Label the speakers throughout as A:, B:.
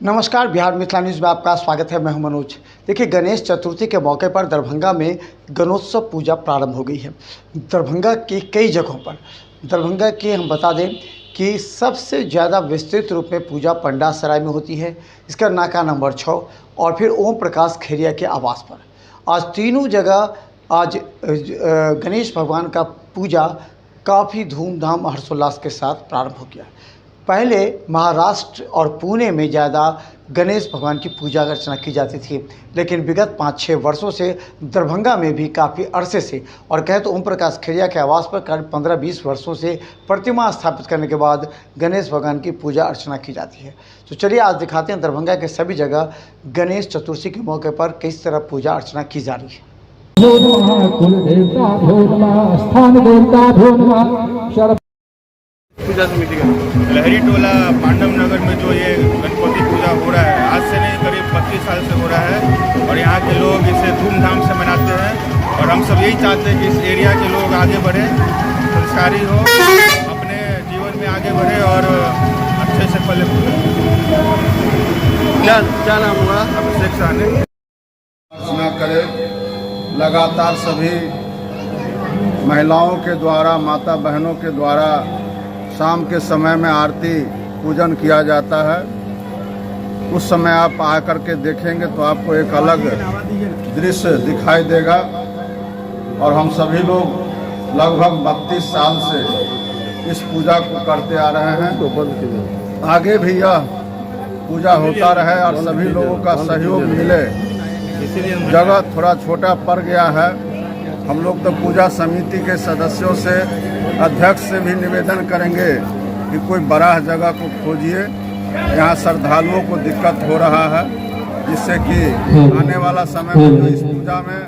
A: नमस्कार, बिहार मिथिला न्यूज़ में आपका स्वागत है। मैं हूं मनोज। देखिए, गणेश चतुर्थी के मौके पर दरभंगा में गणोत्सव पूजा प्रारंभ हो गई है। दरभंगा की कई जगहों पर दरभंगा की हम बता दें कि सबसे ज़्यादा विस्तृत रूप में पूजा पंडा सराय में होती है। इसका नाका नंबर 6 और फिर ओम प्रकाश खेरिया के आवास पर आज तीनों जगह आज गणेश भगवान का पूजा काफ़ी धूमधाम हर्षोल्लास के साथ प्रारंभ हो गया। पहले महाराष्ट्र और पुणे में ज़्यादा गणेश भगवान की पूजा अर्चना की जाती थी, लेकिन विगत 5-6 वर्षों से दरभंगा में भी काफ़ी अरसे से और कहें तो ओम प्रकाश खेरिया के आवास पर करीब 15-20 वर्षों से प्रतिमा स्थापित करने के बाद गणेश भगवान की पूजा अर्चना की जाती है। तो चलिए आज दिखाते हैं दरभंगा के सभी जगह गणेश चतुर्थी के मौके पर किस तरह पूजा अर्चना की जा रही है।
B: पूजा समिति का लहरी टोला पांडव नगर में जो ये गणपति पूजा हो रहा है, आज से नहीं करीब 25 साल से हो रहा है और यहाँ के लोग इसे धूमधाम से मनाते हैं। और हम सब यही चाहते हैं कि इस एरिया के लोग आगे बढ़े, संस्कारी हो, अपने जीवन में आगे बढ़े और अच्छे से पले फूले। क्या नाम हुआ? अभिषेक साहनी।
C: अर्चना करे लगातार सभी महिलाओं के द्वारा, माता बहनों के द्वारा शाम के समय में आरती पूजन किया जाता है। उस समय आप आकर के देखेंगे तो आपको एक अलग दृश्य दिखाई देगा। और हम सभी लोग लगभग 32 साल से इस पूजा को करते आ रहे हैं। आगे भी यह पूजा होता रहे और सभी लोगों का सहयोग मिले। जगह थोड़ा छोटा पड़ गया है। हम लोग तो पूजा समिति के सदस्यों से, अध्यक्ष से भी निवेदन करेंगे कि कोई बड़ा जगह को खोजिए। यहाँ श्रद्धालुओं को दिक्कत हो रहा है, जिससे कि आने वाला समय में जो इस पूजा में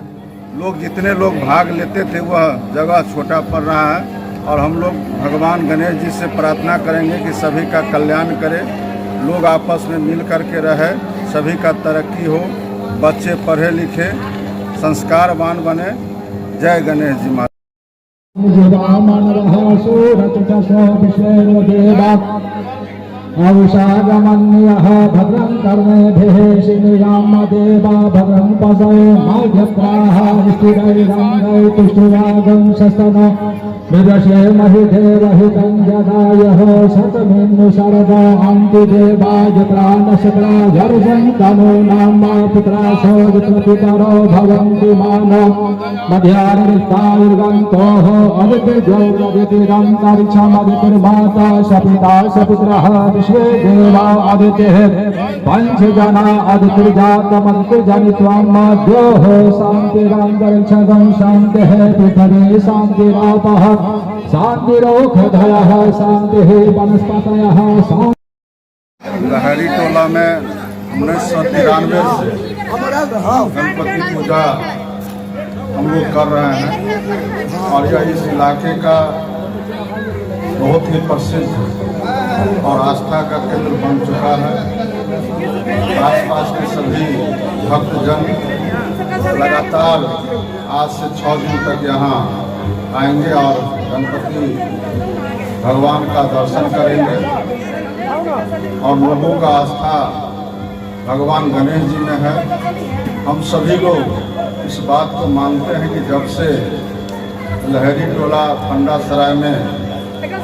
C: लोग जितने लोग भाग लेते थे वह जगह छोटा पड़ रहा है। और हम लोग भगवान गणेश जी से प्रार्थना करेंगे कि सभी का कल्याण करे, लोग आपस में मिल कर के रहे, सभी का तरक्की हो, बच्चे पढ़े लिखे संस्कारवान बने। जय गणेश जी महाराज।
D: अविषागमन्यः भद्रं कर्णेभिः श्रीराम देवा भद्रं पशवे माध्यप्राः स्थिरैरङ्गै तुष्टिवागं शस्तनो विदशे महिधेरहितं जदायः शतमेन्दु शरदो अन्ति देवाय प्राणशक्रा जर्जं तनो नाम पुत्रासो जितपितरो भवन्ति मानो मध्यार्निस्तायुर्गन्तोः अदितिर्जोरदितिरन्तरिक्षमदितिर्माता सपिता सपुत्रः विश्वे देवा आदित्यः पंचजना आदित्यजातमदितिर्जनित्वं मध्योः शान्तिरन्तरिक्षगं शान्तिः पृथिवी शान्तिरापः शान्तिरोषधयः शान्तिः वनस्पतयः।
C: लहरी टोला में 1993 से गणपति पूजा हम लोग कर रहे हैं और यह इस इलाके का बहुत ही प्रसिद्ध और आस्था का केंद्र बन चुका है। आसपास के सभी भक्तजन लगातार आज से 6 दिन तक यहाँ आएंगे और गणपति भगवान का दर्शन करेंगे। और लोगों का आस्था भगवान गणेश जी में है। हम सभी लोग इस बात को मानते हैं कि जब से लहरी टोला पंडा सराय में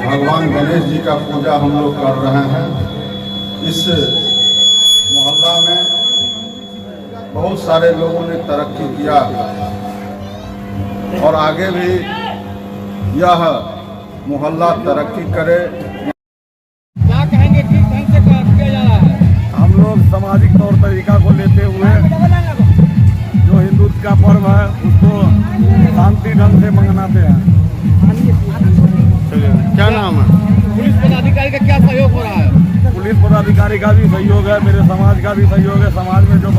C: भगवान गणेश जी का पूजा हम लोग कर रहे हैं, इस मोहल्ला में बहुत सारे लोगों ने तरक्की किया और आगे भी यह मोहल्ला तरक्की करे।
E: क्या कहेंगे, किस ढंग से किया जा रहा है?
F: हम लोग सामाजिक तौर तरीका को लेते हुए जो हिंदुत्व का पर्व है उसको शांति ढंग से मनाते हैं।
B: क्या नाम है?
E: पुलिस पदाधिकारी का क्या सहयोग हो रहा है?
F: पुलिस पदाधिकारी का भी सहयोग है, मेरे समाज का भी सहयोग है। समाज में जो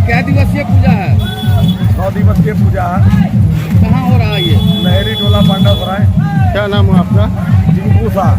E: क्या दिवसीय पूजा है?
F: 100 दिवसीय पूजा है।
E: कहाँ हो रहा है ये?
F: लहरी टोला पांडव सराय।
B: क्या नाम है आपका?
F: टिंकू शाह।